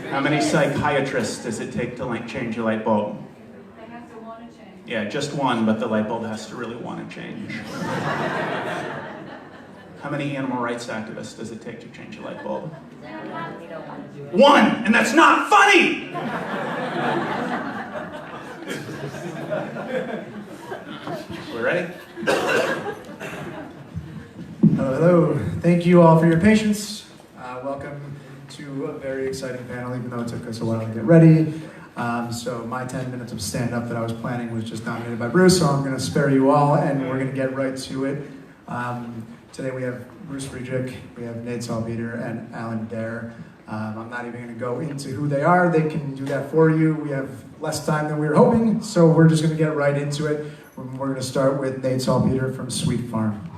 How many psychiatrists does it take to change a light bulb? They have to want to change. Yeah, just one, but the light bulb has to really want to change. How many animal rights activists does it take to change a light bulb? One! And that's not funny! We ready? Hello. Thank you all for your patience. Welcome to a very exciting panel, even though it took us a while to get ready. So my 10 minutes of stand-up that I was planning was just dominated by Bruce, so I'm going to spare you all, and we're going to get right to it. Today we have Bruce Friedrich, we have Nate Salpeter, and Alan Dare. I'm not even going to go into who they are. They can do that for you. We have less time than we were hoping, so we're just going to get right into it. We're going to start with Nate Salpeter from Sweet Farm.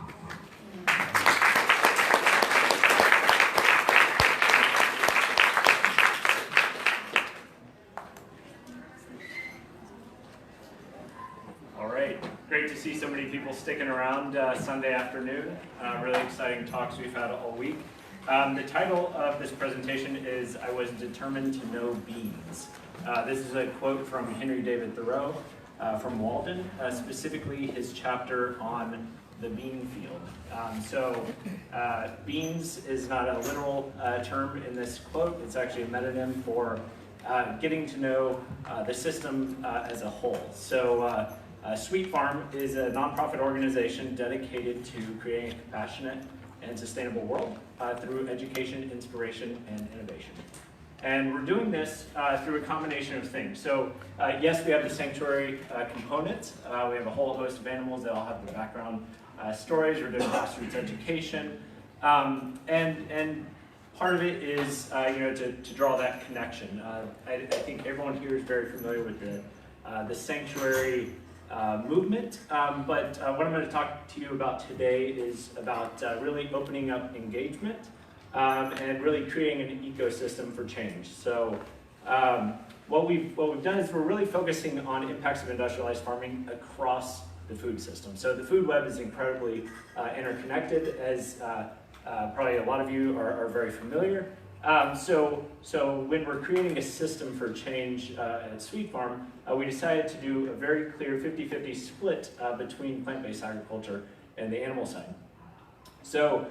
Great to see so many people sticking around Sunday afternoon. Really exciting talks we've had all week. The title of this presentation is "I Was Determined to Know Beans." This is a quote from Henry David Thoreau from Walden, specifically his chapter on the bean field. Beans is not a literal term in this quote. It's actually a metonym for getting to know the system as a whole. Sweet Farm is a nonprofit organization dedicated to creating a compassionate and sustainable world through education, inspiration, and innovation. And we're doing this through a combination of things. Yes, we have the sanctuary component. We have a whole host of animals that all have the background stories. We're doing grassroots education. And part of it is to draw that connection. I think everyone here is very familiar with the sanctuary movement, but what I'm going to talk to you about today is about really opening up engagement and really creating an ecosystem for change. So what we've done is we're really focusing on impacts of industrialized farming across the food system. So the food web is incredibly interconnected, as probably a lot of you are very familiar. So when we're creating a system for change at Sweet Farm, we decided to do a very clear 50-50 split between plant-based agriculture and the animal side. So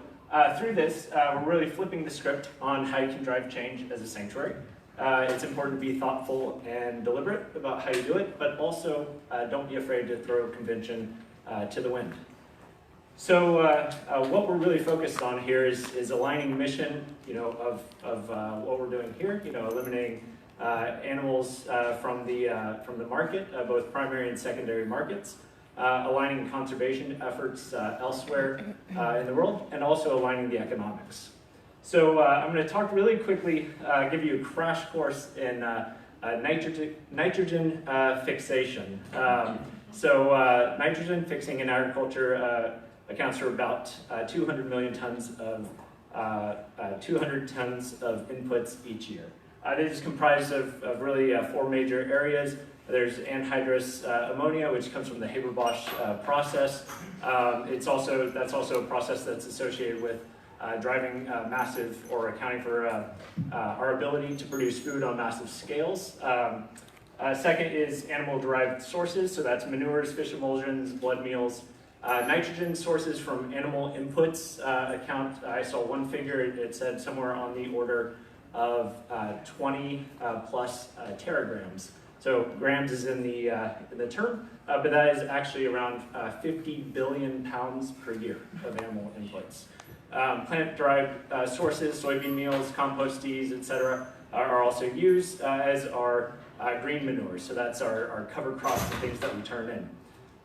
through this, we're really flipping the script on how you can drive change as a sanctuary. It's important to be thoughtful and deliberate about how you do it, but also don't be afraid to throw convention to the wind. So what we're really focused on here is aligning mission, of what we're doing here. Eliminating animals from the market, both primary and secondary markets, aligning conservation efforts elsewhere in the world, and also aligning the economics. So I'm going to talk really quickly, give you a crash course in nitrogen fixation. Nitrogen fixing in agriculture accounts for about 200 million tons of 200 tons of inputs each year. It is comprised of really 4 major areas. There's anhydrous ammonia, which comes from the Haber-Bosch process. That's also a process that's associated with driving massive, or accounting for our ability to produce food on massive scales. Second is animal-derived sources, so that's manures, fish emulsions, blood meals. Nitrogen sources from animal inputs account, I saw one figure, it said somewhere on the order of 20 plus teragrams. So grams is in the term, but that is actually around 50 billion pounds per year of animal inputs. Plant-derived sources, soybean meals, compost teas, etc., are also used, as are green manures. So that's our cover crops and things that we turn in.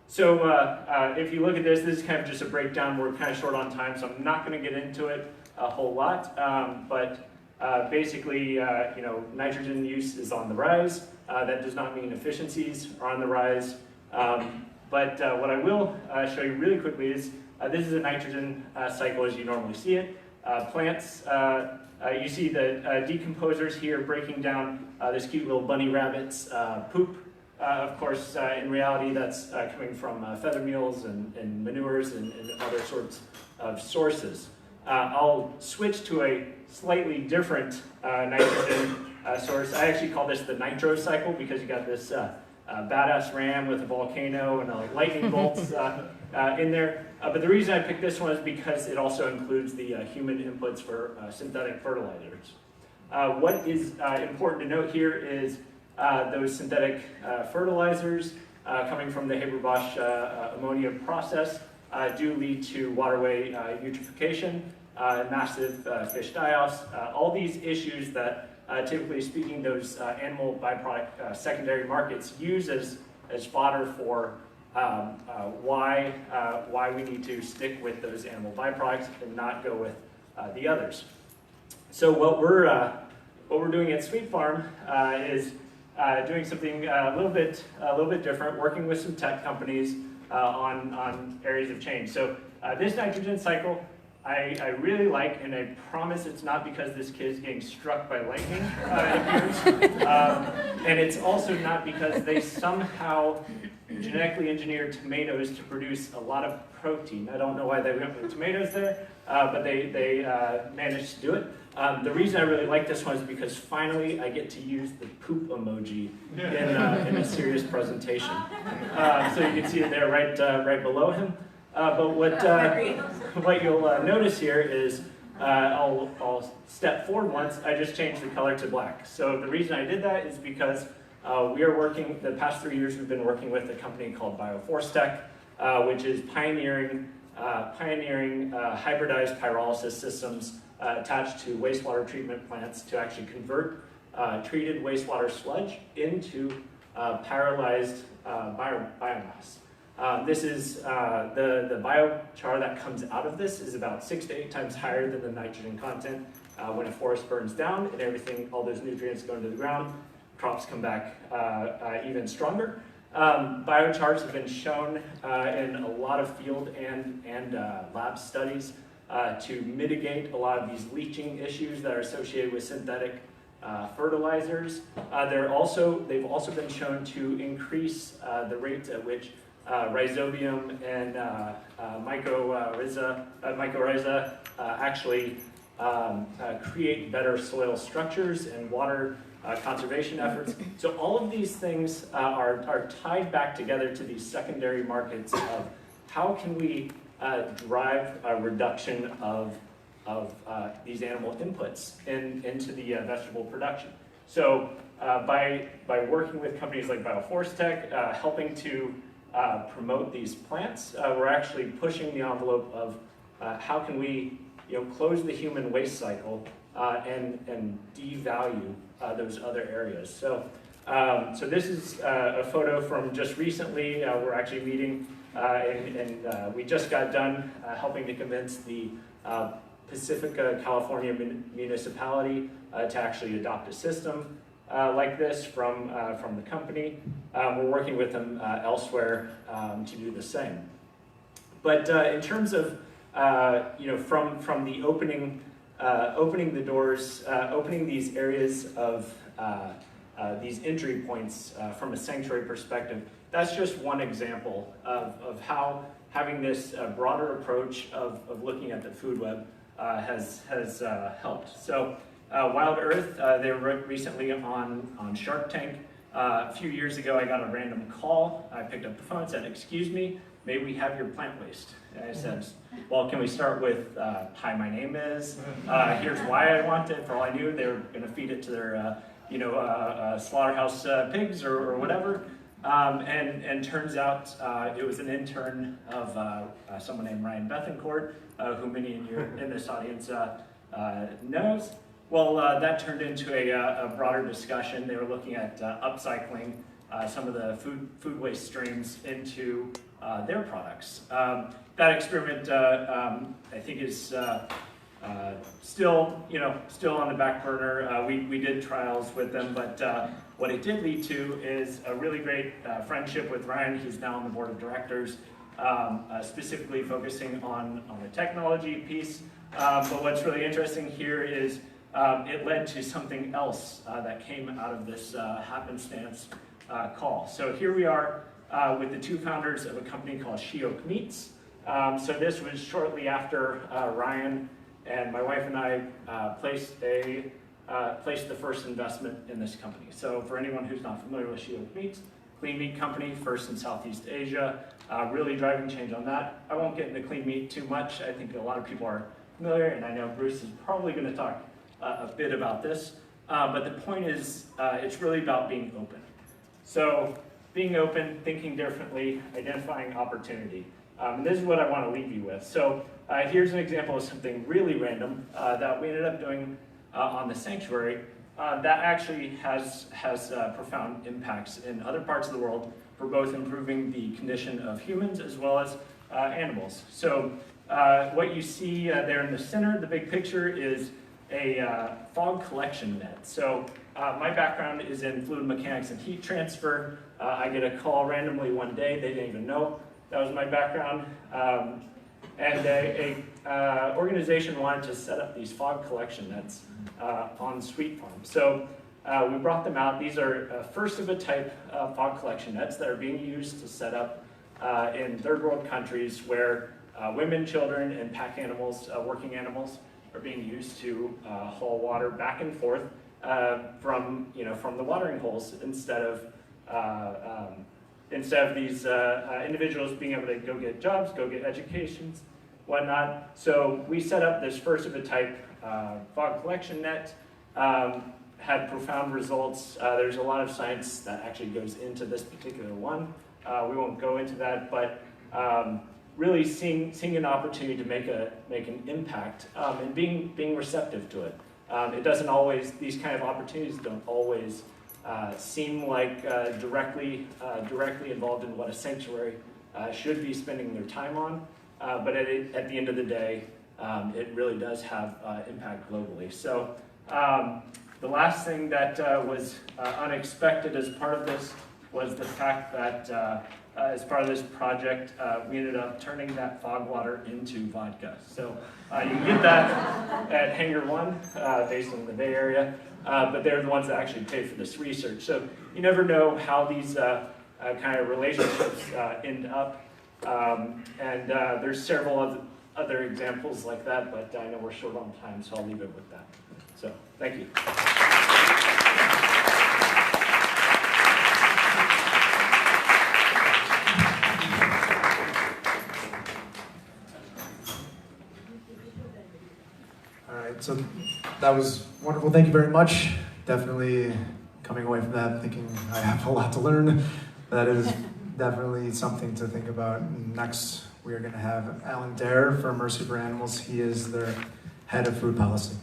So if you look at this is kind of just a breakdown. We're kind of short on time, so I'm not going to get into it a whole lot. But basically, nitrogen use is on the rise. That does not mean efficiencies are on the rise. But what I will show you really quickly is this is a nitrogen cycle as you normally see it. Plants, you see the decomposers here breaking down this cute little bunny rabbit's poop. Of course, in reality, that's coming from feather meals and manures and other sorts of sources. I'll switch to a slightly different nitrogen source. I actually call this the nitro cycle because you got this badass ram with a volcano and lightning bolts in there. But the reason I picked this one is because it also includes the human inputs for synthetic fertilizers. What is important to note here is those synthetic fertilizers coming from the Haber-Bosch ammonia process do lead to waterway eutrophication, massive fish die-offs, all these issues that typically speaking those animal byproduct secondary markets use as fodder for why we need to stick with those animal byproducts and not go with the others. So what we're doing at Sweet Farm is doing something a little bit different, working with some tech companies on areas of change. So this nitrogen cycle I really like, and I promise it's not because this kid is getting struck by lightning and it's also not because they somehow genetically engineered tomatoes to produce a lot of protein. I don't know why they went with tomatoes there, but they managed to do it. The reason I really like this one is because finally I get to use the poop emoji in a serious presentation. So you can see it there right below him. But what you'll notice here is I'll step forward once. I just changed the color to black. So the reason I did that is because we are working, the past 3 years we've been working with a company called Bioforce, which is pioneering hybridized pyrolysis systems attached to wastewater treatment plants to actually convert treated wastewater sludge into pyrolyzed biomass. This is the biochar that comes out of this is about 6 to 8 times higher than the nitrogen content. When a forest burns down and everything, all those nutrients go into the ground, crops come back even stronger. Biochars have been shown in a lot of field and lab studies to mitigate a lot of these leaching issues that are associated with synthetic fertilizers. They've also been shown to increase the rates at which rhizobium and mycorrhiza actually create better soil structures and water conservation efforts. So all of these things are tied back together to these secondary markets of how can we drive a reduction of these animal inputs into the vegetable production. So by working with companies like Bioforce helping to promote these plants, we're actually pushing the envelope of how can we close the human waste cycle and devalue those other areas. So this is a photo from just recently. We're actually meeting and we just got done helping to convince the Pacifica, California municipality to actually adopt a system like this from the company. We're working with them elsewhere to do the same. But in terms of from the opening the doors, opening these areas of these entry points from a sanctuary perspective, that's just one example of how having this broader approach of looking at the food web has helped. So Wild Earth, they were recently on Shark Tank. A few years ago, I got a random call. I picked up the phone and said, "Excuse me, may we have your plant waste?" And I said, "Well, can we start with, hi, my name is, here's why I want it." For all I knew, they were going to feed it to their, slaughterhouse pigs or whatever. And turns out it was an intern of someone named Ryan Bethencourt, who many in this audience knows. Well, that turned into a broader discussion. They were looking at upcycling some of the food waste streams into their products. That experiment, I think, is still on the back burner. We did trials with them, but what it did lead to is a really great friendship with Ryan. He's now on the board of directors, specifically focusing on the technology piece. But what's really interesting here is it led to something else that came out of this happenstance call. So here we are with the two founders of a company called She Oak Meats. So this was shortly after Ryan and my wife and I placed the first investment in this company. So for anyone who's not familiar with Shield Meats, clean meat company, first in Southeast Asia, really driving change on that. I won't get into clean meat too much. I think a lot of people are familiar, and I know Bruce is probably going to talk a bit about this. But the point is, it's really about being open. So being open, thinking differently, identifying opportunity. And this is what I want to leave you with. So here's an example of something really random that we ended up doing on the sanctuary that actually has profound impacts in other parts of the world for both improving the condition of humans as well as animals. So what you see there in the center, the big picture, is a fog collection net. So my background is in fluid mechanics and heat transfer. I get a call randomly one day, they didn't even know that was my background. And a organization wanted to set up these fog collection nets on Sweet Farm. So we brought them out. These are first of a type fog collection nets that are being used to set up in third world countries where women, children, and pack animals, working animals, are being used to haul water back and forth from the watering holes instead of these individuals being able to go get jobs, go get educations, whatnot. So we set up this first of a type fog collection net, had profound results. There's a lot of science that actually goes into this particular one. We won't go into that, but really seeing an opportunity to make an impact and being receptive to it. It doesn't always, these kind of opportunities don't always seem like directly involved in what a sanctuary should be spending their time on, but at the end of the day, it really does have impact globally. So the last thing that was unexpected as part of this was the fact that as part of this project, we ended up turning that fog water into vodka. So you can get that at Hangar 1, based in the Bay Area, but they're the ones that actually pay for this research. So you never know how these kind of relationships end up, and there's several other examples like that, but I know we're short on time, so I'll leave it with that. So thank you. So that was wonderful. Thank you very much. Definitely coming away from that thinking I have a lot to learn. That is definitely something to think about. Next, we are going to have Alan Dare from Mercy for Animals. He is their head of food policy.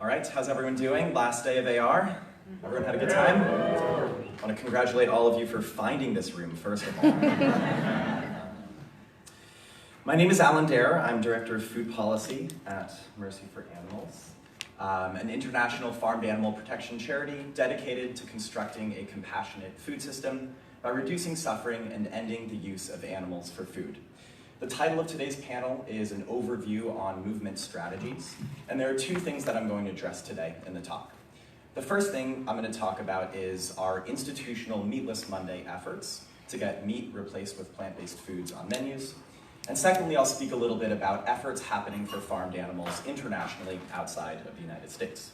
All right, how's everyone doing? Last day of AR? Everyone had a good time? I want to congratulate all of you for finding this room, first of all. My name is Alan Dare. I'm Director of Food Policy at Mercy for Animals, an international farmed animal protection charity dedicated to constructing a compassionate food system by reducing suffering and ending the use of animals for food. The title of today's panel is an overview on movement strategies, and there are two things that I'm going to address today in the talk. The first thing I'm going to talk about is our institutional Meatless Monday efforts to get meat replaced with plant-based foods on menus. And secondly, I'll speak a little bit about efforts happening for farmed animals internationally outside of the United States.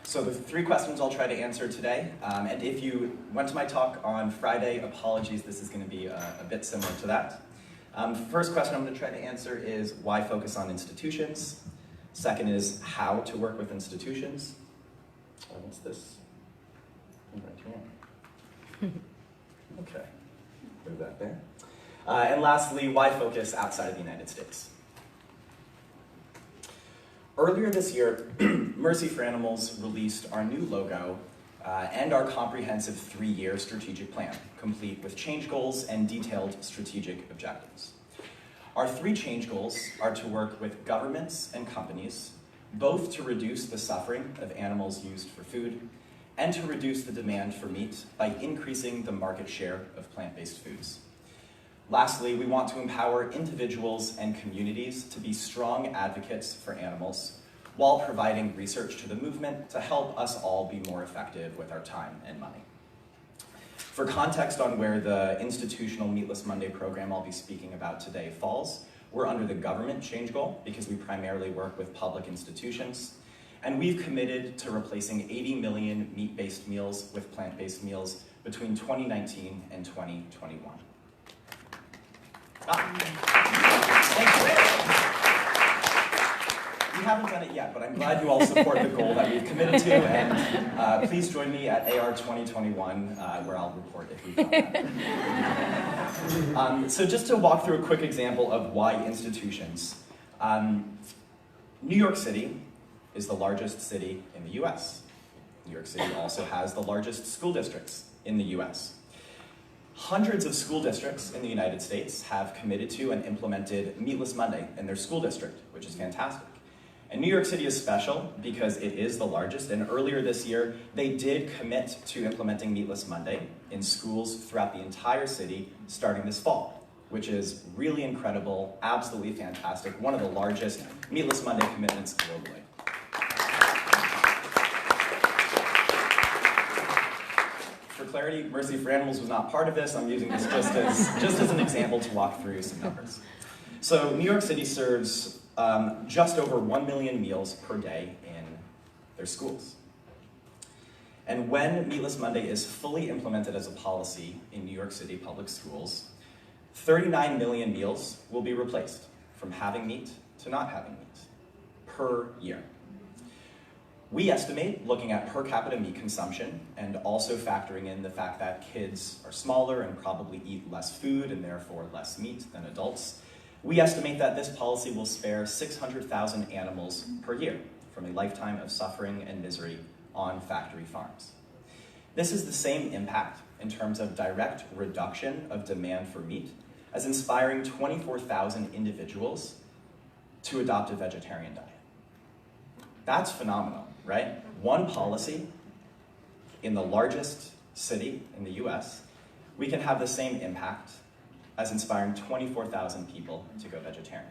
So the three questions I'll try to answer today, and if you went to my talk on Friday, apologies, this is going to be a bit similar to that. First question I'm going to try to answer is why focus on institutions? Second is how to work with institutions. What's this? Okay, move that there. And lastly, why focus outside of the United States? Earlier this year, Mercy for Animals released our new logo and our comprehensive 3-year strategic plan, complete with change goals and detailed strategic objectives. Our 3 change goals are to work with governments and companies, both to reduce the suffering of animals used for food, and to reduce the demand for meat by increasing the market share of plant-based foods. Lastly, we want to empower individuals and communities to be strong advocates for animals while providing research to the movement to help us all be more effective with our time and money. For context on where the institutional Meatless Monday program I'll be speaking about today falls, we're under the government change goal because we primarily work with public institutions, and we've committed to replacing 80 million meat-based meals with plant-based meals between 2019 and 2021. Thank you. We haven't done it yet, but I'm glad you all support the goal that we've committed to, and please join me at AR 2021, where I'll report if we've done that. So just to walk through a quick example of why institutions. New York City is the largest city in the US. New York City also has the largest school districts in the US. Hundreds of school districts in the United States have committed to and implemented Meatless Monday in their school district, which is fantastic. And New York City is special because it is the largest, and earlier this year, they did commit to implementing Meatless Monday in schools throughout the entire city starting this fall, which is really incredible, absolutely fantastic, one of the largest Meatless Monday commitments globally. For clarity, Mercy for Animals was not part of this. I'm using this just as an example to walk through some numbers. So New York City serves just over 1 million meals per day in their schools. And when Meatless Monday is fully implemented as a policy in New York City public schools, 39 million meals will be replaced from having meat to not having meat per year. We estimate, looking at per capita meat consumption and also factoring in the fact that kids are smaller and probably eat less food and therefore less meat than adults, we estimate that this policy will spare 600,000 animals per year from a lifetime of suffering and misery on factory farms. This is the same impact in terms of direct reduction of demand for meat as inspiring 24,000 individuals to adopt a vegetarian diet. That's phenomenal, right? One policy in the largest city in the US, we can have the same impact as inspiring 24,000 people to go vegetarian.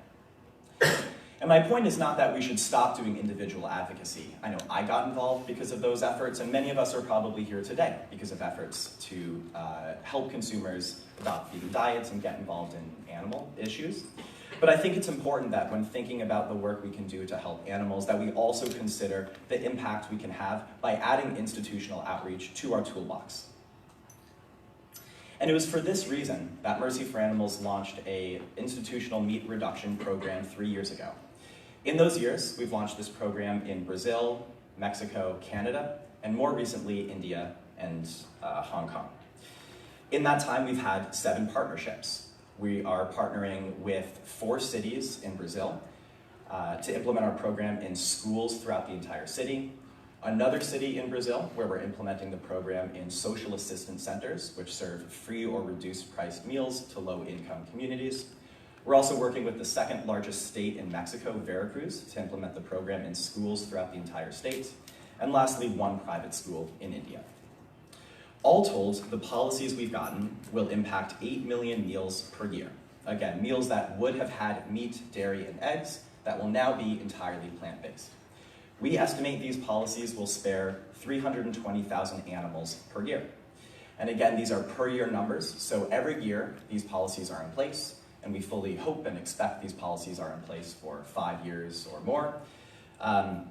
And my point is not that we should stop doing individual advocacy. I know I got involved because of those efforts, and many of us are probably here today because of efforts to help consumers adopt vegan diets and get involved in animal issues. But I think it's important that when thinking about the work we can do to help animals, that we also consider the impact we can have by adding institutional outreach to our toolbox. And it was for this reason that Mercy for Animals launched an institutional meat reduction program 3 years ago. In those years, we've launched this program in Brazil, Mexico, Canada, and more recently, India and Hong Kong. In that time, we've had 7 partnerships. We are partnering with 4 cities in Brazil to implement our program in schools throughout the entire city. Another city in Brazil where we're implementing the program in social assistance centers, which serve free or reduced priced meals to low-income communities. We're also working with the 2nd largest state in Mexico, Veracruz, to implement the program in schools throughout the entire state. And lastly, 1 private school in India. All told, the policies we've gotten will impact 8 million meals per year. Again, meals that would have had meat, dairy, and eggs that will now be entirely plant-based. We estimate these policies will spare 320,000 animals per year. And again, these are per year numbers, so every year these policies are in place, and we fully hope and expect these policies are in place for 5 years or more.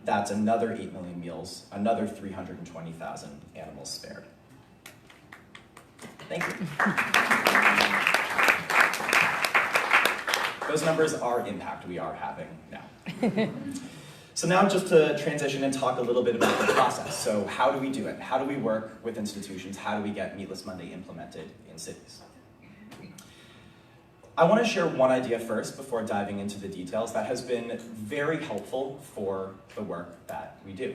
That's another 8 million meals, another 320,000 animals spared. Thank you. Those numbers are impact we are having now. So now just to transition and talk a little bit about the process. So how do we do it? How do we work with institutions? How do we get Meatless Monday implemented in cities? I want to share one idea first before diving into the details that has been very helpful for the work that we do.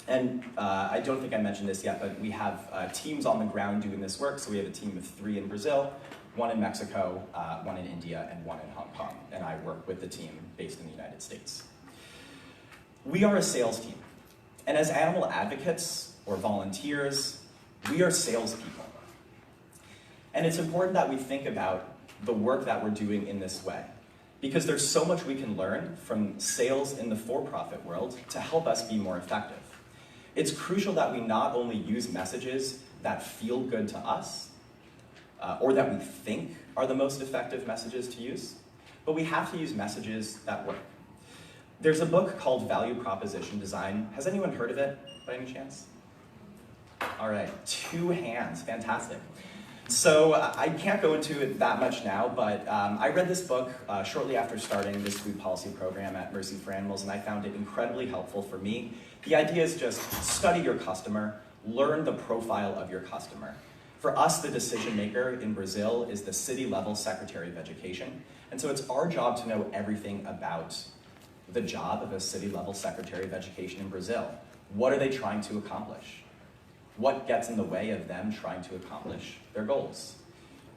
And I don't think I mentioned this yet, but we have teams on the ground doing this work. So we have a team of 3 in Brazil, 1 in Mexico, 1 in India, and 1 in Hong Kong. And I work with the team based in the United States. We are a sales team. And as animal advocates, or volunteers. We are salespeople. And it's important that we think about the work that we're doing in this way, because there's so much we can learn from sales in the for-profit world to help us be more effective. It's crucial that we not only use messages that feel good to us, or that we think are the most effective messages to use, but we have to use messages that work. There's a book called Value Proposition Design. Has anyone heard of it by any chance? All right, 2 hands, fantastic. So I can't go into it that much now, but I read this book shortly after starting this food policy program at Mercy for Animals, and I found it incredibly helpful for me. The idea is just study your customer, learn the profile of your customer. For us, the decision maker in Brazil is the city-level Secretary of Education, and so it's our job to know everything about the job of a city-level Secretary of Education in Brazil. What are they trying to accomplish? What gets in the way of them trying to accomplish their goals?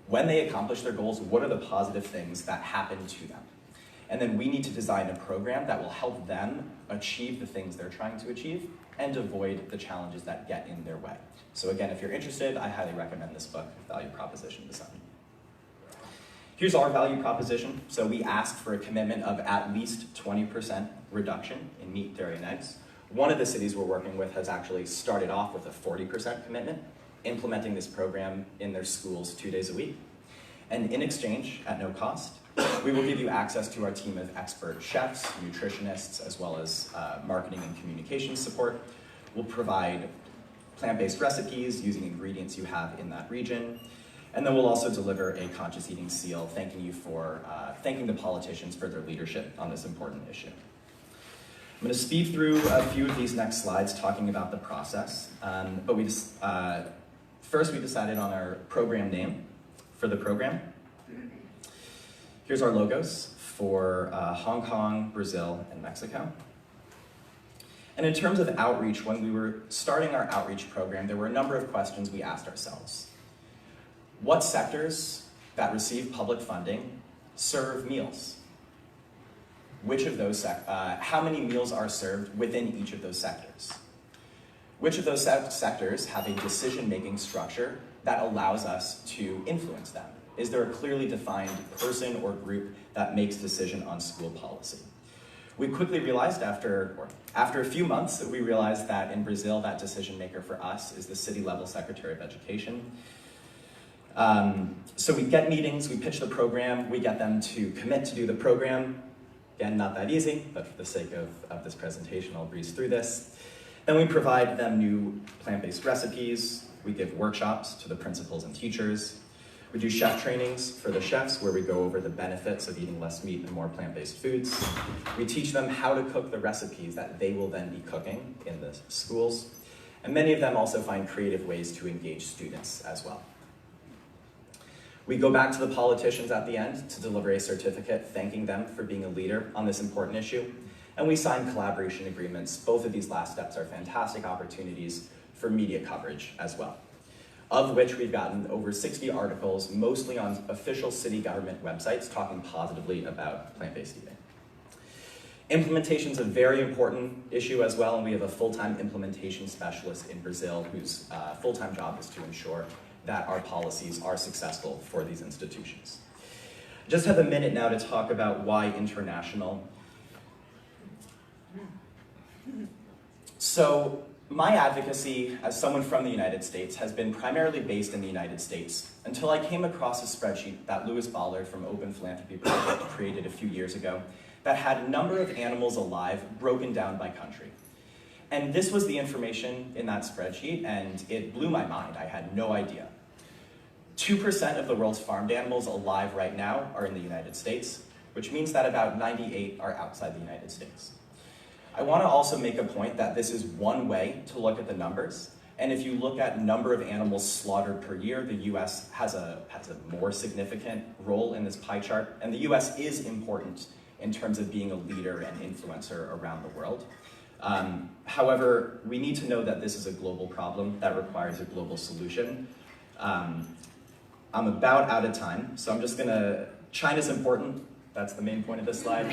When they accomplish their goals, what are the positive things that happen to them? And then we need to design a program that will help them achieve the things they're trying to achieve and avoid the challenges that get in their way. So again, if you're interested, I highly recommend this book, Value Proposition Design. Here's our value proposition. So we asked for a commitment of at least 20% reduction in meat, dairy, and eggs. One of the cities we're working with has actually started off with a 40% commitment, implementing this program in their schools 2 days a week. And in exchange, at no cost, we will give you access to our team of expert chefs, nutritionists, as well as marketing and communications support. We'll provide plant-based recipes using ingredients you have in that region. And then we'll also deliver a conscious eating seal, thanking the politicians for their leadership on this important issue. I'm going to speed through a few of these next slides talking about the process, but first we decided on our program name for the program. Here's our logos for Hong Kong, Brazil, and Mexico. And in terms of outreach, when we were starting our outreach program, there were a number of questions we asked ourselves. What sectors that receive public funding serve meals? Which of those, how many meals are served within each of those sectors? Which of those sectors have a decision-making structure that allows us to influence them? Is there a clearly defined person or group that makes decision on school policy? We quickly realized after a few months that we realized that in Brazil, that decision maker for us is the city-level Secretary of Education. So we get meetings, we pitch the program, we get them to commit to do the program. Again, not that easy, but for the sake of this presentation, I'll breeze through this. Then we provide them new plant-based recipes. We give workshops to the principals and teachers. We do chef trainings for the chefs where we go over the benefits of eating less meat and more plant-based foods. We teach them how to cook the recipes that they will then be cooking in the schools. And many of them also find creative ways to engage students as well. We go back to the politicians at the end to deliver a certificate thanking them for being a leader on this important issue. And we sign collaboration agreements. Both of these last steps are fantastic opportunities for media coverage as well, of which we've gotten over 60 articles, mostly on official city government websites, talking positively about plant-based eating. Implementation is a very important issue as well, and we have a full-time implementation specialist in Brazil whose full-time job is to ensure that our policies are successful for these institutions. Just have a minute now to talk about why international. So my advocacy as someone from the United States has been primarily based in the United States until I came across a spreadsheet that Louis Ballard from Open Philanthropy Project created a few years ago that had a number of animals alive broken down by country. And this was the information in that spreadsheet, and it blew my mind. I had no idea. 2% of the world's farmed animals alive right now are in the United States, which means that about 98 are outside the United States. I want to also make a point that this is one way to look at the numbers. And if you look at number of animals slaughtered per year, the US has a more significant role in this pie chart. And the US is important in terms of being a leader and influencer around the world. However, we need to know that this is a global problem that requires a global solution. I'm about out of time, so I'm just gonna, China's important, That's the main point of this slide.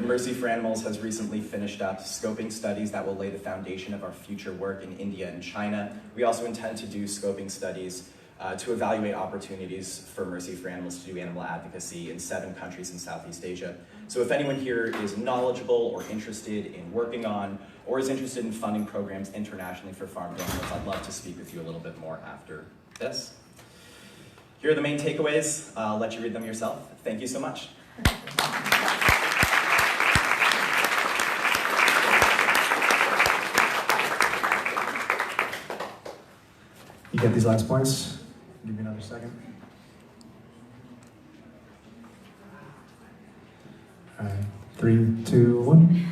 Mercy for Animals has recently finished up scoping studies that will lay the foundation of our future work in India and China. We also intend to do scoping studies to evaluate opportunities for Mercy for Animals to do animal advocacy in 7 countries in Southeast Asia. So if anyone here is knowledgeable or interested in working on, or is interested in funding programs internationally for farmed animals, I'd love to speak with you a little bit more after this. Here are the main takeaways. I'll let you read them yourself. Thank you so much. You get these last points? Give me another second. All right, 3, 2, 1.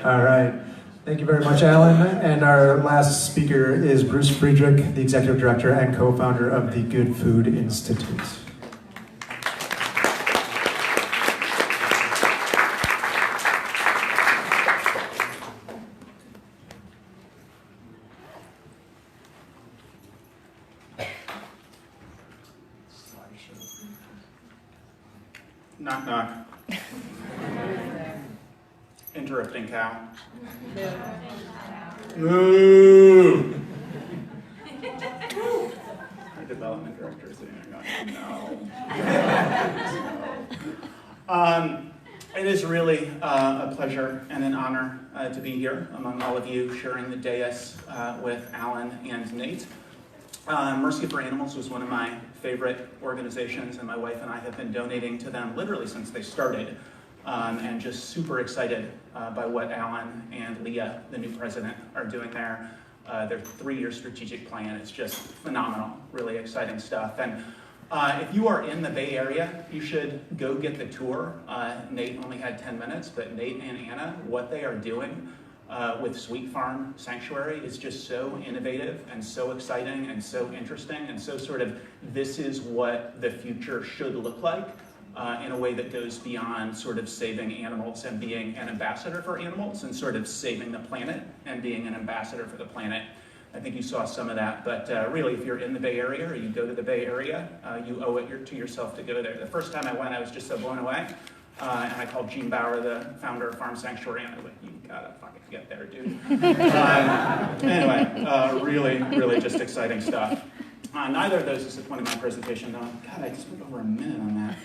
All right. Thank you very much, Alan. And our last speaker is Bruce Friedrich, the Executive Director and co-founder of the Good Food Institute. Knock, knock. Interrupting cow. Moo! Our development director is sitting there going, no. It is really a pleasure and an honor to be here among all of you, sharing the dais with Alan and Nate. Mercy for Animals was one of my favorite organizations, and my wife and I have been donating to them literally since they started, and just super excited by what Alan and Leah, the new president, are doing there. Their 3-year strategic plan is just phenomenal, really exciting stuff. And if you are in the Bay Area, you should go get the tour. Nate only had 10 minutes, but Nate and Anna, what they are doing with Sweet Farm Sanctuary is just so innovative and so exciting and so interesting and so sort of this is what the future should look like in a way that goes beyond sort of saving animals and being an ambassador for animals and sort of saving the planet and being an ambassador for the planet. I think you saw some of that, but really if you're in the Bay Area or you go to the Bay Area, you owe it to yourself to go there. The first time I went, I was just so blown away. And I called Gene Bauer, the founder of Farm Sanctuary, and I was like, you gotta fucking get there, dude. Anyway, really just exciting stuff. Neither of those is one of my presentations. God, I just went over a minute on that.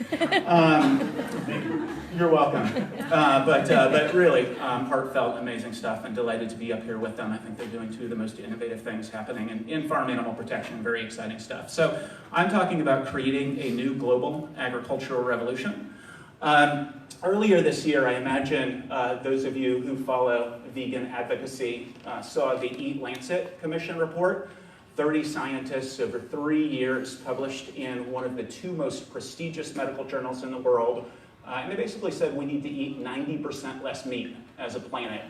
You're welcome. But really, heartfelt, amazing stuff, and delighted to be up here with them. I think they're doing 2 of the most innovative things happening in farm animal protection, very exciting stuff. So I'm talking about creating a new global agricultural revolution. Earlier this year, I imagine those of you who follow vegan advocacy saw the Eat Lancet Commission report. 30 scientists over 3 years published in one of the 2 most prestigious medical journals in the world. And they basically said we need to eat 90% less meat as a planet.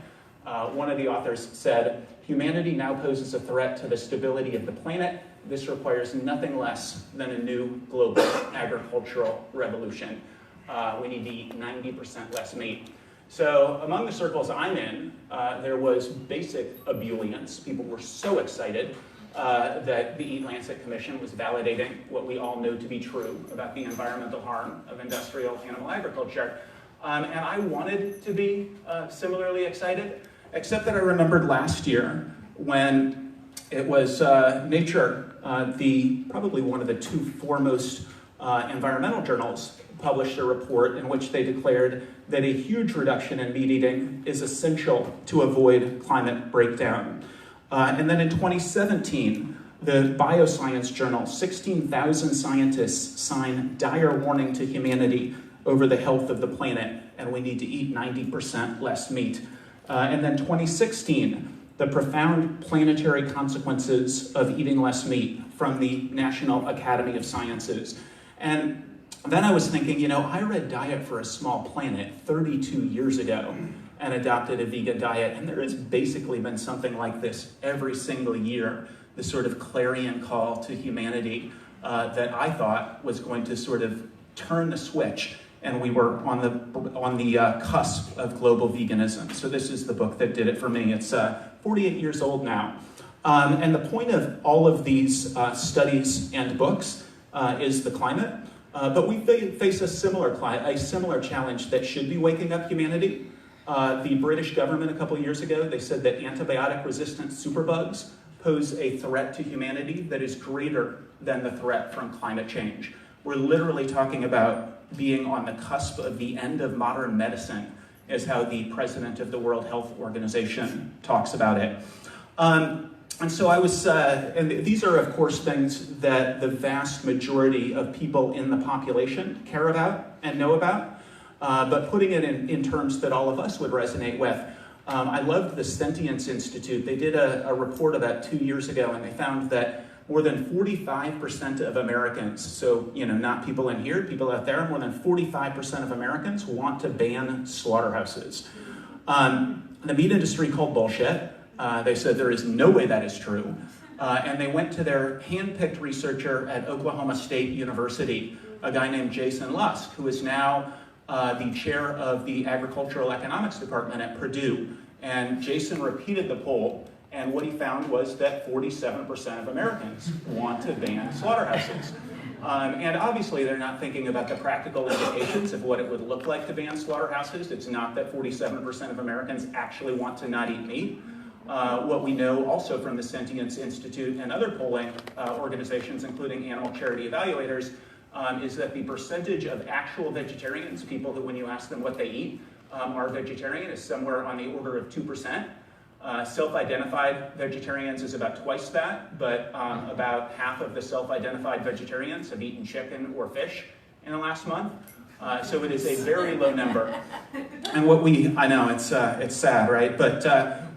One of the authors said, humanity now poses a threat to the stability of the planet. This requires nothing less than a new global agricultural revolution. We need to eat 90% less meat. So among the circles I'm in, there was basic ebullience. People were so excited that the Eat Lancet Commission was validating what we all know to be true about the environmental harm of industrial animal agriculture. And I wanted to be similarly excited, except that I remembered last year when it was Nature, probably one of the 2 foremost environmental journals, published a report in which they declared that a huge reduction in meat eating is essential to avoid climate breakdown. And then in 2017, the Bioscience journal, 16,000 scientists signed dire warning to humanity over the health of the planet, and we need to eat 90% less meat. And then 2016, the profound planetary consequences of eating less meat from the National Academy of Sciences. And then I was thinking, I read Diet for a Small Planet 32 years ago and adopted a vegan diet, and there has basically been something like this every single year, the sort of clarion call to humanity that I thought was going to sort of turn the switch, and we were on the cusp of global veganism. So this is the book that did it for me. It's 48 years old now. And the point of all of these studies and books is the climate. But we face a similar challenge that should be waking up humanity. The British government a couple of years ago, they said that antibiotic-resistant superbugs pose a threat to humanity that is greater than the threat from climate change. We're literally talking about being on the cusp of the end of modern medicine, is how the president of the World Health Organization talks about it. And so I was, and these are of course things that the vast majority of people in the population care about and know about, but putting it in terms that all of us would resonate with. I loved the Sentience Institute. They did a report about 2 years ago, and they found that more than 45% of Americans, so not people in here, people out there, more than 45% of Americans want to ban slaughterhouses. The meat industry called bullshit. They said there is no way that is true. And they went to their hand-picked researcher at Oklahoma State University, a guy named Jason Lusk, who is now the chair of the Agricultural Economics Department at Purdue. And Jason repeated the poll, and what he found was that 47% of Americans want to ban slaughterhouses. And obviously they're not thinking about the practical implications of what it would look like to ban slaughterhouses. It's not that 47% of Americans actually want to not eat meat. What we know also from the Sentience Institute and other polling organizations, including animal charity evaluators, is that the percentage of actual vegetarians, people who when you ask them what they eat are vegetarian, is somewhere on the order of 2%. Self-identified vegetarians is about twice that, but about half of the self-identified vegetarians have eaten chicken or fish in the last month. So it is a very low number. And I know, it's sad, right? But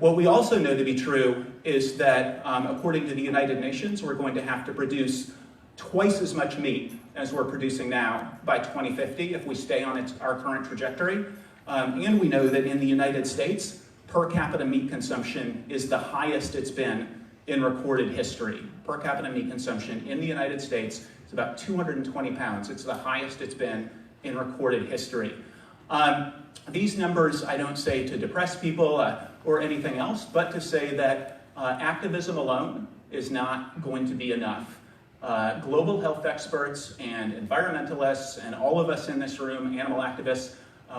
what we also know to be true is that according to the United Nations, we're going to have to produce twice as much meat as we're producing now by 2050 if we stay on our current trajectory. And we know that in the United States, per capita meat consumption is the highest it's been in recorded history. Per capita meat consumption in the United States is about 220 pounds. It's the highest it's been in recorded history. These numbers I don't say to depress people or anything else, but to say that activism alone is not going to be enough. Global health experts and environmentalists and all of us in this room, animal activists,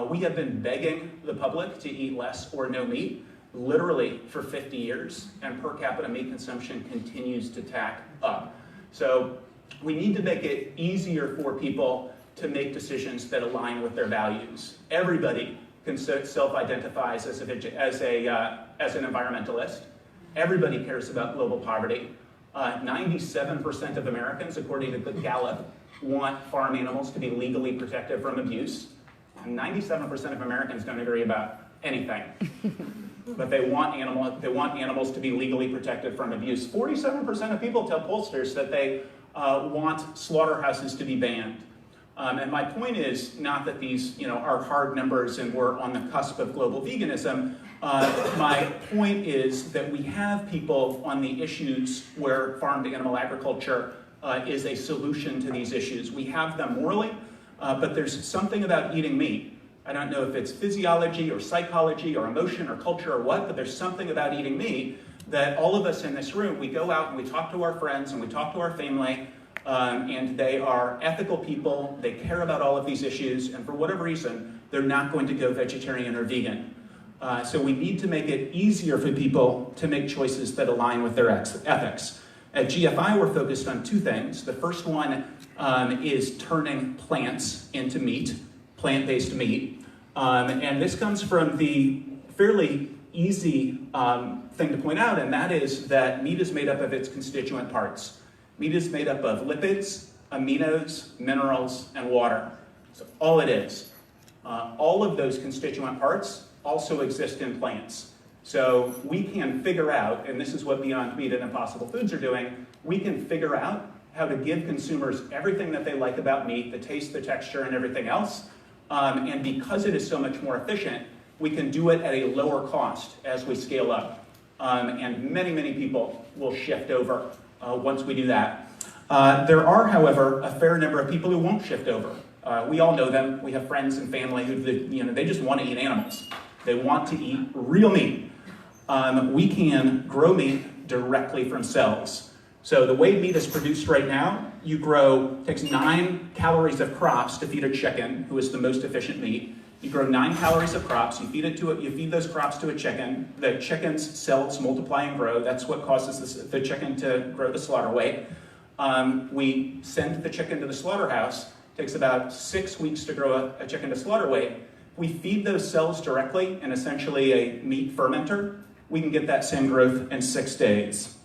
we have been begging the public to eat less or no meat, literally for 50 years, and per capita meat consumption continues to tack up. So we need to make it easier for people to make decisions that align with their values. Everybody can self-identify as an environmentalist. Everybody cares about global poverty. 97% of Americans, according to the Gallup, want farm animals to be legally protected from abuse. 97% of Americans don't agree about anything, but they want animals to be legally protected from abuse. 47% of people tell pollsters that they want slaughterhouses to be banned. And my point is not that these are hard numbers and we're on the cusp of global veganism. My point is that we have people on the issues where farm-to-animal agriculture is a solution to these issues. We have them morally, but there's something about eating meat. I don't know if it's physiology or psychology or emotion or culture or what, but there's something about eating meat that all of us in this room, we go out and we talk to our friends and we talk to our family, and they are ethical people, they care about all of these issues, and for whatever reason, they're not going to go vegetarian or vegan. So we need to make it easier for people to make choices that align with their ethics. At GFI, we're focused on two things. The first one is turning plants into meat, plant-based meat. And this comes from the fairly easy thing to point out, and that is that meat is made up of its constituent parts. Meat is made up of lipids, aminos, minerals, and water. So all it is. All of those constituent parts also exist in plants. So we can figure out, and this is what Beyond Meat and Impossible Foods are doing, we can figure out how to give consumers everything that they like about meat, the taste, the texture, and everything else. And because it is so much more efficient, we can do it at a lower cost as we scale up. And many, many people will shift over once we do that. There are, however, a fair number of people who won't shift over. We all know them. We have friends and family who they just want to eat animals. They want to eat real meat. We can grow meat directly from cells. So the way meat is produced right now takes 9 calories of crops to feed a chicken, who is the most efficient meat. You grow 9 calories of crops, you feed those crops to a chicken, the chicken's cells multiply and grow, that's what causes the chicken to grow the slaughter weight. We send the chicken to the slaughterhouse, takes about 6 weeks to grow a chicken to slaughter weight. We feed those cells directly in essentially a meat fermenter, we can get that same growth in 6 days.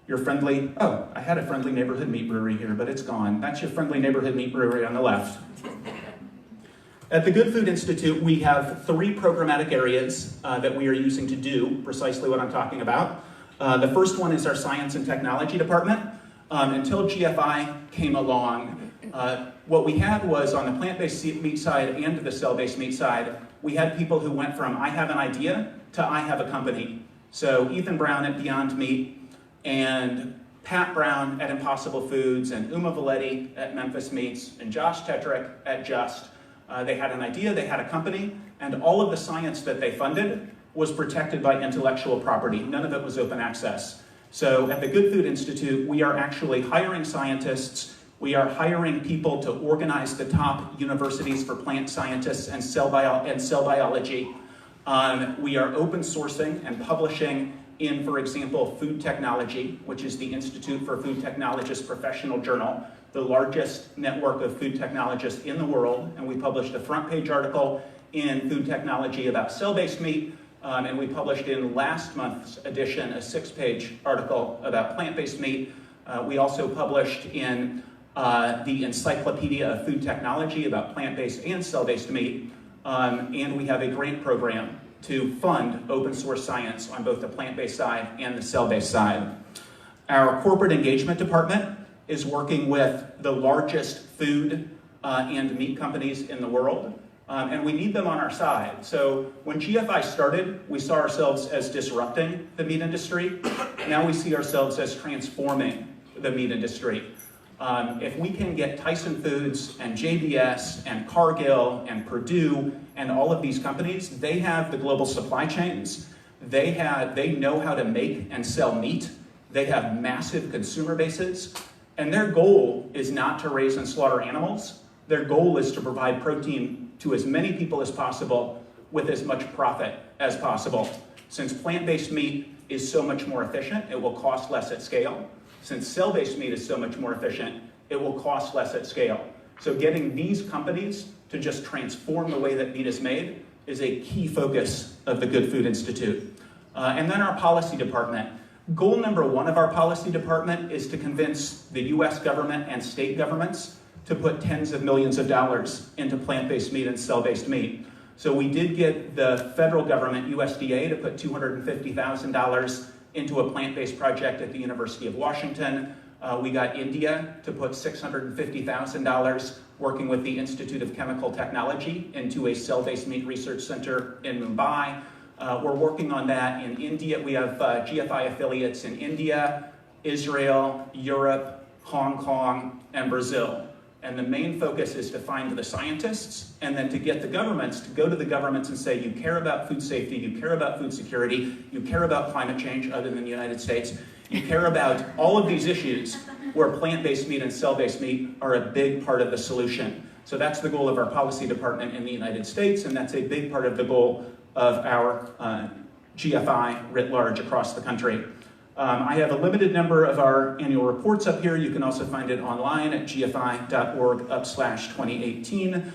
I had a friendly neighborhood meat brewery here, but it's gone. That's your friendly neighborhood meat brewery on the left. At the Good Food Institute, we have 3 programmatic areas that we are using to do precisely what I'm talking about. The first one is our Science and Technology Department. Until GFI came along, what we had was on the plant-based meat side and the cell-based meat side, we had people who went from I have an idea to I have a company. So Ethan Brown at Beyond Meat, and Pat Brown at Impossible Foods, and Uma Valetti at Memphis Meats, and Josh Tetrick at Just. They had an idea, they had a company, and all of the science that they funded was protected by intellectual property. None of it was open access. So at the Good Food Institute, we are actually hiring scientists, we are hiring people to organize the top universities for plant scientists and cell biology. We are open sourcing and publishing in, for example, Food Technology, which is the Institute for Food Technologists Professional Journal, the largest network of food technologists in the world, and we published a front page article in Food Technology about cell-based meat, and we published in last month's edition a 6-page article about plant-based meat. We also published in the Encyclopedia of Food Technology about plant-based and cell-based meat, and we have a grant program to fund open source science on both the plant-based side and the cell-based side. Our corporate engagement department is working with the largest food and meat companies in the world, and we need them on our side. So when GFI started, we saw ourselves as disrupting the meat industry. Now we see ourselves as transforming the meat industry. If we can get Tyson Foods and JBS and Cargill and Purdue and all of these companies, they have the global supply chains. They know how to make and sell meat. They have massive consumer bases. And their goal is not to raise and slaughter animals. Their goal is to provide protein to as many people as possible with as much profit as possible. Since plant-based meat is so much more efficient, it will cost less at scale. Since cell-based meat is so much more efficient, it will cost less at scale. So getting these companies to just transform the way that meat is made is a key focus of the Good Food Institute. And then our policy department. Goal number 1 of our policy department is to convince the US government and state governments to put tens of millions of dollars into plant-based meat and cell-based meat. So we did get the federal government, USDA, to put $250,000 into a plant-based project at the University of Washington. We got India to put $650,000 working with the Institute of Chemical Technology into a cell-based meat research center in Mumbai. We're working on that in India. We have GFI affiliates in India, Israel, Europe, Hong Kong, and Brazil. And the main focus is to find the scientists and then to get the governments to go to the governments and say, you care about food safety, you care about food security, you care about climate change other than the United States, you care about all of these issues where plant-based meat and cell-based meat are a big part of the solution. So that's the goal of our policy department in the United States, and that's a big part of the goal of our GFI writ large across the country. I have a limited number of our annual reports up here. You can also find it online at gfi.org/2018.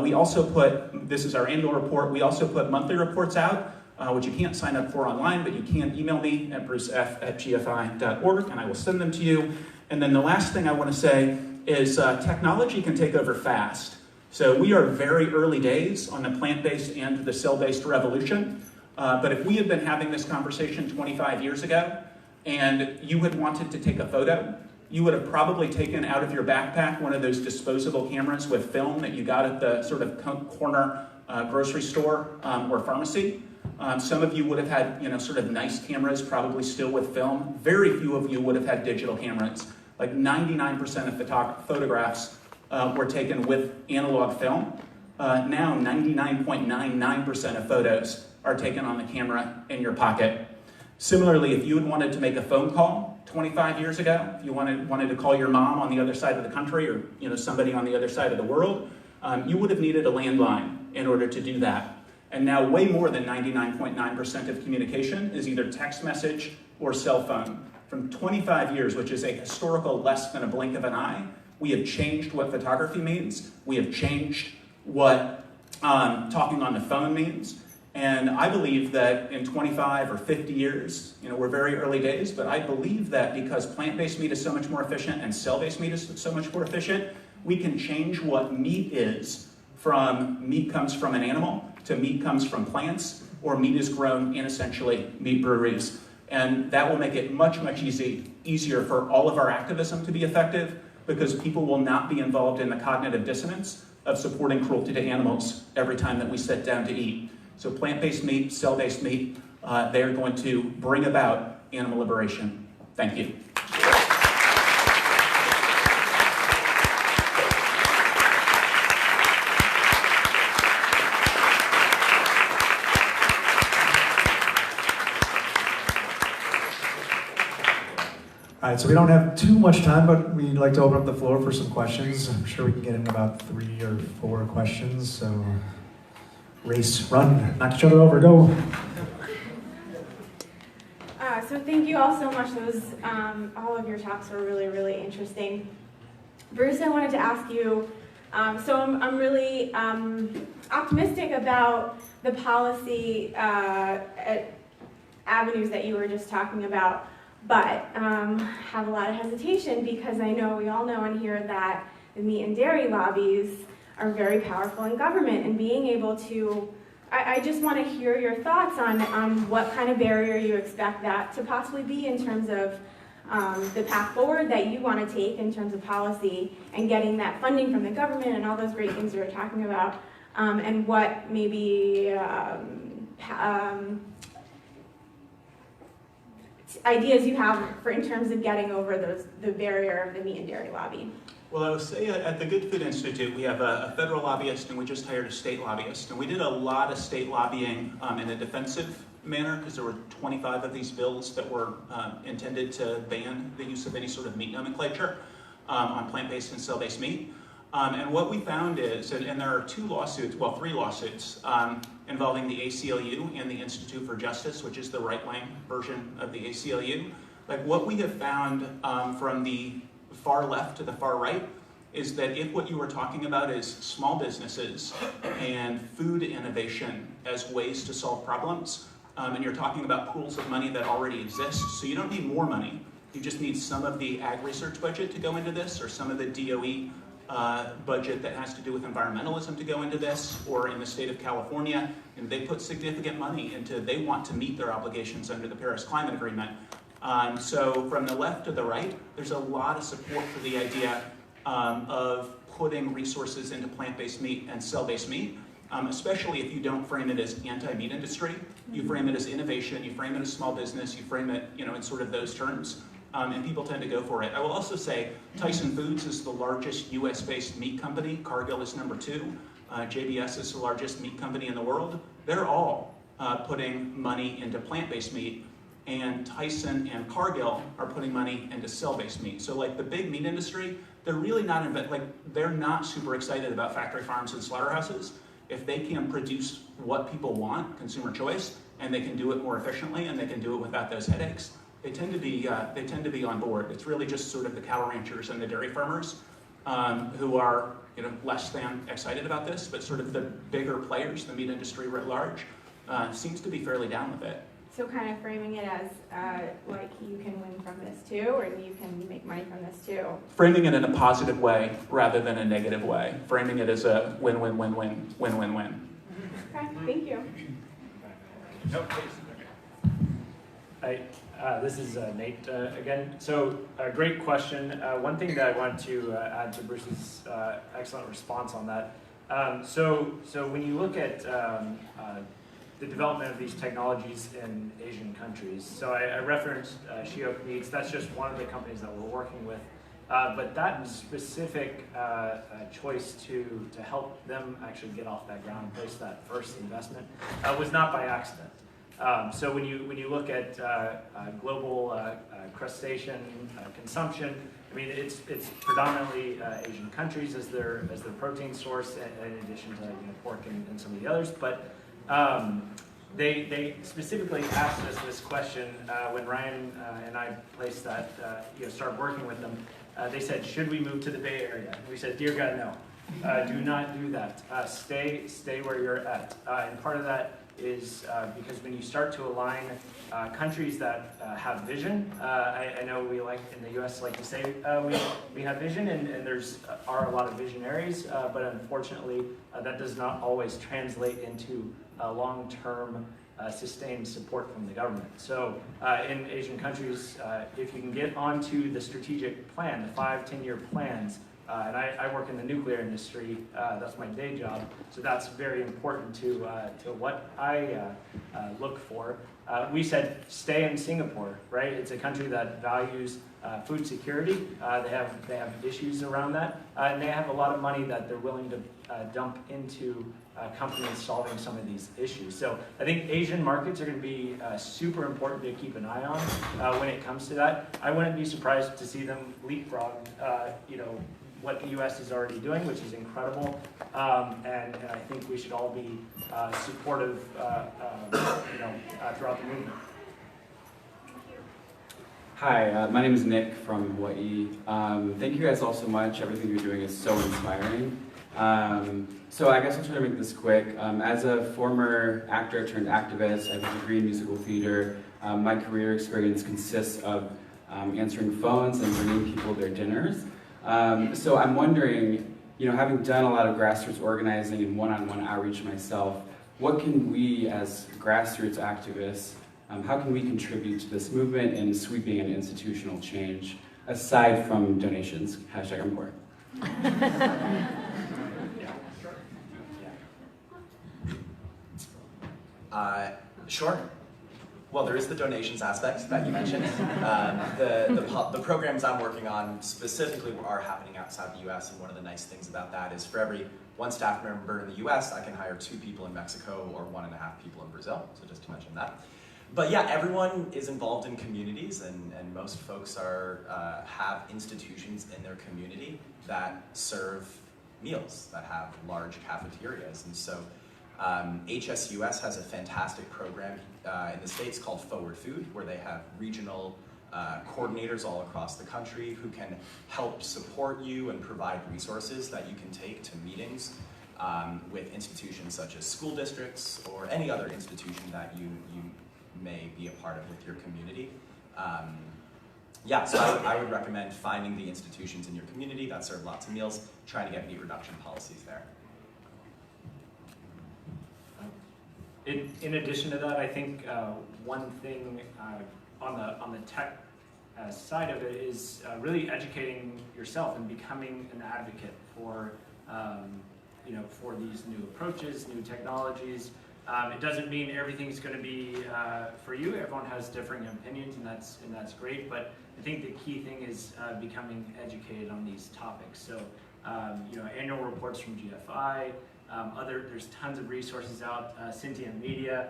We also put, this is our annual report, we also put monthly reports out, which you can't sign up for online, but you can email me at brucef@gfi.org, and I will send them to you. And then the last thing I want to say is technology can take over fast. So we are very early days on the plant-based and the cell-based revolution. But if we had been having this conversation 25 years ago, and you had wanted to take a photo, you would have probably taken out of your backpack one of those disposable cameras with film that you got at the sort of corner grocery store or pharmacy. Some of you would have had, sort of nice cameras, probably still with film. Very few of you would have had digital cameras. Like 99% of photographs were taken with analog film. Now 99.99% of photos are taken on the camera in your pocket. Similarly, if you had wanted to make a phone call 25 years ago, if you wanted to call your mom on the other side of the country or somebody on the other side of the world, you would have needed a landline in order to do that. And now way more than 99.9% of communication is either text message or cell phone. From 25 years, which is a historical less than a blink of an eye, we have changed what photography means. We have changed what talking on the phone means. And I believe that in 25 or 50 years, we're very early days, but I believe that because plant-based meat is so much more efficient and cell-based meat is so much more efficient, we can change what meat is from meat comes from an animal to meat comes from plants, or meat is grown in essentially meat breweries. And that will make it much, much easier for all of our activism to be effective, because people will not be involved in the cognitive dissonance of supporting cruelty to animals every time that we sit down to eat. So plant-based meat, cell-based meat, they are going to bring about animal liberation. Thank you. All right, so we don't have too much time, but we'd like to open up the floor for some questions. I'm sure we can get in about 3 or 4 questions, so race, run, knock each other over, go. So thank you all so much. All of your talks were really, really interesting. Bruce, I wanted to ask you, so I'm really optimistic about the policy avenues that you were just talking about, but have a lot of hesitation because I know, we all know in here that the meat and dairy lobbies are very powerful in government, and being able to, I just want to hear your thoughts on what kind of barrier you expect that to possibly be in terms of the path forward that you want to take in terms of policy and getting that funding from the government and all those great things we were talking about, and what maybe ideas you have for in terms of getting over the barrier of the meat and dairy lobby. Well, I would say at the Good Food Institute, we have a federal lobbyist and we just hired a state lobbyist. And we did a lot of state lobbying in a defensive manner because there were 25 of these bills that were intended to ban the use of any sort of meat nomenclature on plant-based and cell-based meat. And what we found is, and there are 3 lawsuits involving the ACLU and the Institute for Justice, which is the right-wing version of the ACLU. Like what we have found from the far left to the far right is that if what you were talking about is small businesses and food innovation as ways to solve problems, and you're talking about pools of money that already exist, so you don't need more money, you just need some of the ag research budget to go into this, or some of the DOE budget that has to do with environmentalism to go into this, or in the state of California, and they put significant money into, they want to meet their obligations under the Paris Climate Agreement. So from the left to the right, there's a lot of support for the idea of putting resources into plant-based meat and cell-based meat, especially if you don't frame it as anti-meat industry. You frame it as innovation, you frame it as small business, you frame it in sort of those terms, and people tend to go for it. I will also say Tyson Foods is the largest US-based meat company. Cargill is number 2. JBS is the largest meat company in the world. They're all putting money into plant-based meat, and Tyson and Cargill are putting money into cell-based meat. So like the big meat industry, they're really not, they're not super excited about factory farms and slaughterhouses. If they can produce what people want, consumer choice, and they can do it more efficiently, and they can do it without those headaches, they tend to be on board. It's really just sort of the cow ranchers and the dairy farmers who are less than excited about this, but sort of the bigger players, the meat industry writ large, seems to be fairly down with it. So kind of framing it as like you can win from this too, or you can make money from this too. Framing it in a positive way rather than a negative way. Framing it as a win-win-win-win, win-win-win. Okay, thank you. Nope. Hi, this is Nate again. So great question. One thing that I wanted to add to Bruce's excellent response on that. So when you look at the development of these technologies in Asian countries. So I referenced Shiok Meats. That's just one of the companies that we're working with. But that specific choice to help them actually get off that ground, place that first investment, was not by accident. So when you look at global crustacean consumption, I mean it's predominantly Asian countries as their protein source, in addition to pork and some of the others. But they specifically asked us this question when Ryan and I placed that started working with them. They said, should we move to the Bay Area? We said, dear God, no. Do not do that. Stay where you're at. And part of that is because when you start to align countries that have vision, I know we like in the U.S. like to say we have vision, and there's are a lot of visionaries, but unfortunately that does not always translate into long-term sustained support from the government. So in Asian countries, if you can get onto the strategic plan, the 5-10-year plans, and I work in the nuclear industry, that's my day job, so that's very important to what I look for. We said stay in Singapore, right? It's a country that values food security. They have issues around that, and they have a lot of money that they're willing to dump into companies solving some of these issues. So I think Asian markets are going to be super important to keep an eye on when it comes to that. I wouldn't be surprised to see them leapfrog, what the U.S. is already doing, which is incredible, and I think we should all be supportive, throughout the movement. Hi, my name is Nick from Hawaii. Thank you guys all so much. Everything you're doing is so inspiring. So I guess I'll try to make this quick. As a former actor turned activist, I have a degree in musical theater. My career experience consists of answering phones and bringing people their dinners. So I'm wondering, having done a lot of grassroots organizing and one-on-one outreach myself, what can we as grassroots activists, how can we contribute to this movement in sweeping and institutional change, aside from donations? #I'm poor. Sure. Well, there is the donations aspect that you mentioned. The programs I'm working on specifically are happening outside the U.S., and one of the nice things about that is for every one staff member in the U.S., I can hire 2 people in Mexico or 1.5 people in Brazil, so just to mention that. But yeah, everyone is involved in communities, and most folks have institutions in their community that serve meals, that have large cafeterias, and so HSUS has a fantastic program in the States called Forward Food, where they have regional coordinators all across the country who can help support you and provide resources that you can take to meetings with institutions such as school districts or any other institution that you may be a part of with your community. So I would recommend finding the institutions in your community that serve lots of meals, trying to get meat reduction policies there. In addition to that, I think one thing on the tech side of it is really educating yourself and becoming an advocate for for these new approaches, new technologies. It doesn't mean everything's going to be for you. Everyone has differing opinions, and that's great. But I think the key thing is becoming educated on these topics. So annual reports from GFI. There's tons of resources out. Cynthia Media,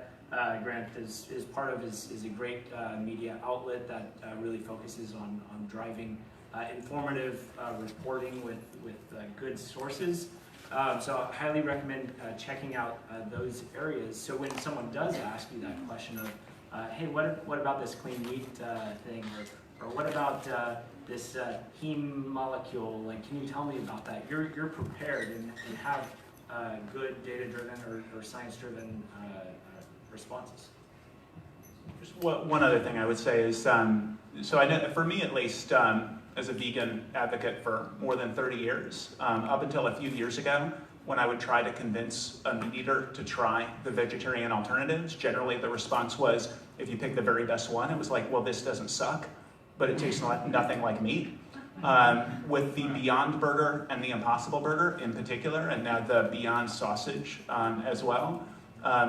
Grant is part of, is a great media outlet that really focuses on driving informative reporting with good sources. So I highly recommend checking out those areas. So when someone does ask you that question of, hey, what about this clean meat thing, or what about this heme molecule? Like, can you tell me about that? You're prepared and have good data-driven or science-driven responses. Just one other thing I would say is, so I know, for me at least, as a vegan advocate for more than 30 years, up until a few years ago, when I would try to convince a meat eater to try the vegetarian alternatives, generally the response was, if you pick the very best one, it was like, well, this doesn't suck, but it tastes nothing like meat. With the Beyond Burger and the Impossible Burger in particular, and now the Beyond Sausage as well,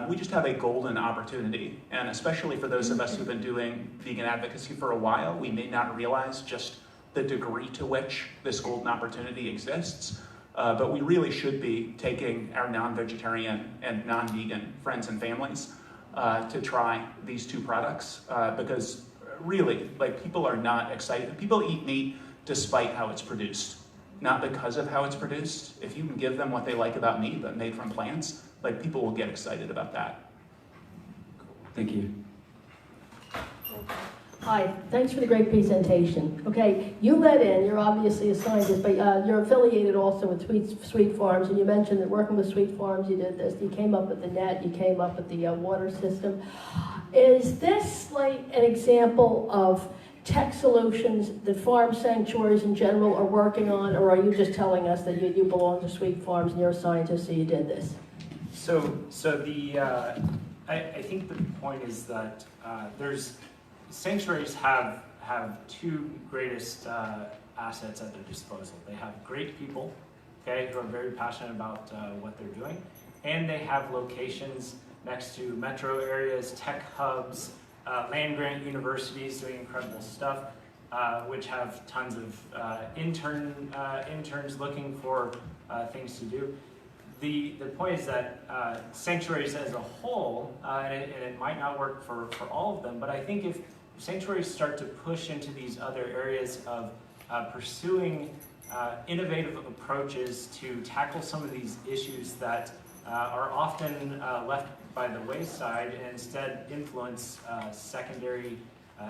we just have a golden opportunity. And especially for those of us who've been doing vegan advocacy for a while, we may not realize just the degree to which this golden opportunity exists. But we really should be taking our non-vegetarian and non-vegan friends and families to try these two products because really, like, people are not excited. People eat meat despite how it's produced, not because of how it's produced. If you can give them what they like about meat, but made from plants, like, people will get excited about that. Thank you. Hi, thanks for the great presentation. Okay, you let in, you're obviously a scientist, but you're affiliated also with Sweet Farms, and you mentioned that working with Sweet Farms, you did this, you came up with the net, you came up with the water system. Is this like an example of tech solutions that farm sanctuaries in general are working on, or are you just telling us that you belong to Sweet Farms and you're a scientist, so you did this? I think the point is that sanctuaries have two greatest assets at their disposal. They have great people, okay, who are very passionate about what they're doing, and they have locations next to metro areas, tech hubs, land-grant universities doing incredible stuff, which have tons of interns looking for things to do. The point is that sanctuaries as a whole, and it might not work for all of them, but I think if sanctuaries start to push into these other areas of pursuing innovative approaches to tackle some of these issues that are often left by the wayside and instead influence secondary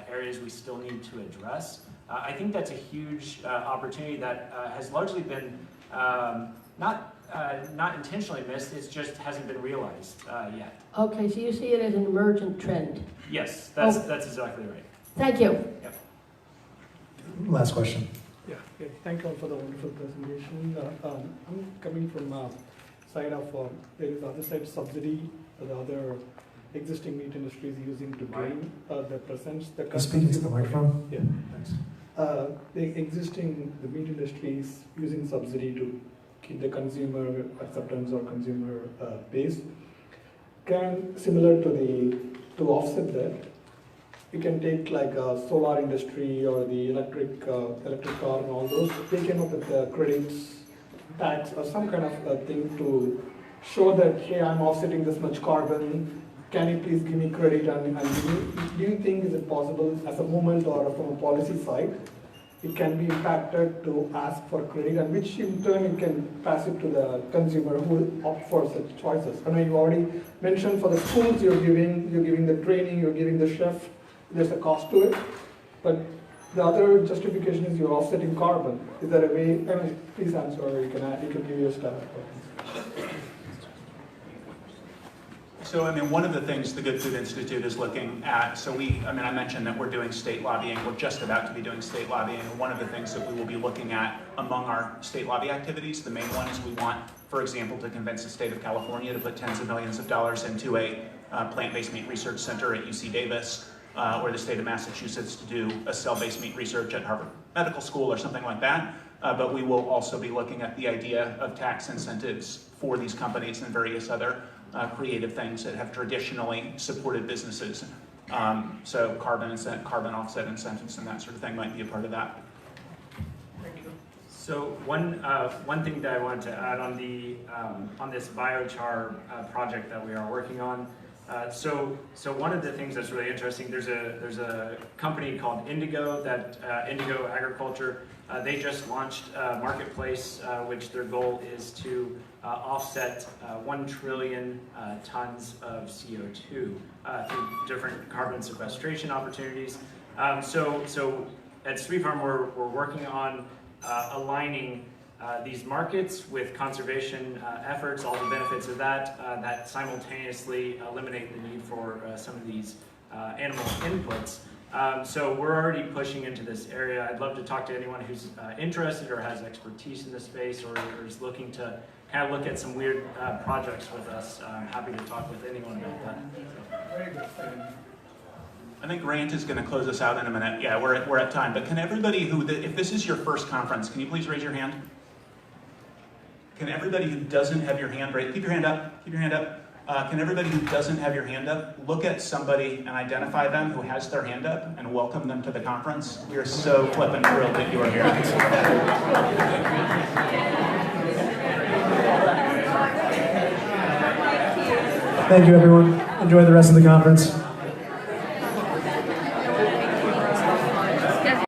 areas we still need to address, I think that's a huge opportunity that has largely been not intentionally missed, it just hasn't been realized yet. Okay, so you see it as an emergent trend. Yes, that's exactly right. Thank you. Yep. Last question. Yeah, okay. Thank you all for the wonderful presentation. I'm coming from side of, there is other side subsidy, the other existing meat industries using to gain that presents the Speaking to the microphone. Yeah, thanks. The meat industries using subsidy to keep the consumer acceptance or consumer base. Similar to offset that, you can take like a solar industry or the electric car and all those. They came up with credits, tax, or some kind of thing to show that, hey, I'm offsetting this much carbon. Can you please give me credit? And do you think is it possible as a movement or from a policy side, it can be impacted to ask for credit, and which in turn you can pass it to the consumer who will opt for such choices? I know you already mentioned for the schools you're giving the training, you're giving the chef. There's a cost to it, but the other justification is you're offsetting carbon. Is there a way? I mean, please answer, or you can give your staff. So, I mean, one of the things the Good Food Institute is looking at, I mentioned that we're doing state lobbying. We're just about to be doing state lobbying. And one of the things that we will be looking at among our state lobby activities, the main one is we want, for example, to convince the state of California to put tens of millions of dollars into a plant-based meat research center at UC Davis, or the state of Massachusetts to do a cell-based meat research at Harvard Medical School or something like that. But we will also be looking at the idea of tax incentives for these companies and various other creative things that have traditionally supported businesses. So carbon offset incentives and that sort of thing might be a part of that. So one thing that I wanted to add on this biochar project that we are working on. So one of the things that's really interesting, there's a company called Indigo Indigo Agriculture. They just launched a marketplace, which their goal is to offset 1 trillion tons of CO2 through different carbon sequestration opportunities. So at Sweet Farm, we're working on aligning these markets with conservation efforts, all the benefits of that simultaneously eliminate the need for some of these animal inputs. So we're already pushing into this area. I'd love to talk to anyone who's interested or has expertise in this space or is looking to kind of look at some weird projects with us. I'm happy to talk with anyone about that. Very good. I think Grant is going to close us out in a minute. Yeah, we're at time. But can everybody if this is your first conference, can you please raise your hand? Can everybody who doesn't have your hand raised, keep your hand up, keep your hand up. Can everybody who doesn't have your hand up, look at somebody and identify them who has their hand up and welcome them to the conference. We are so flippin' thrilled that you are here. Thank you, everyone. Enjoy the rest of the conference.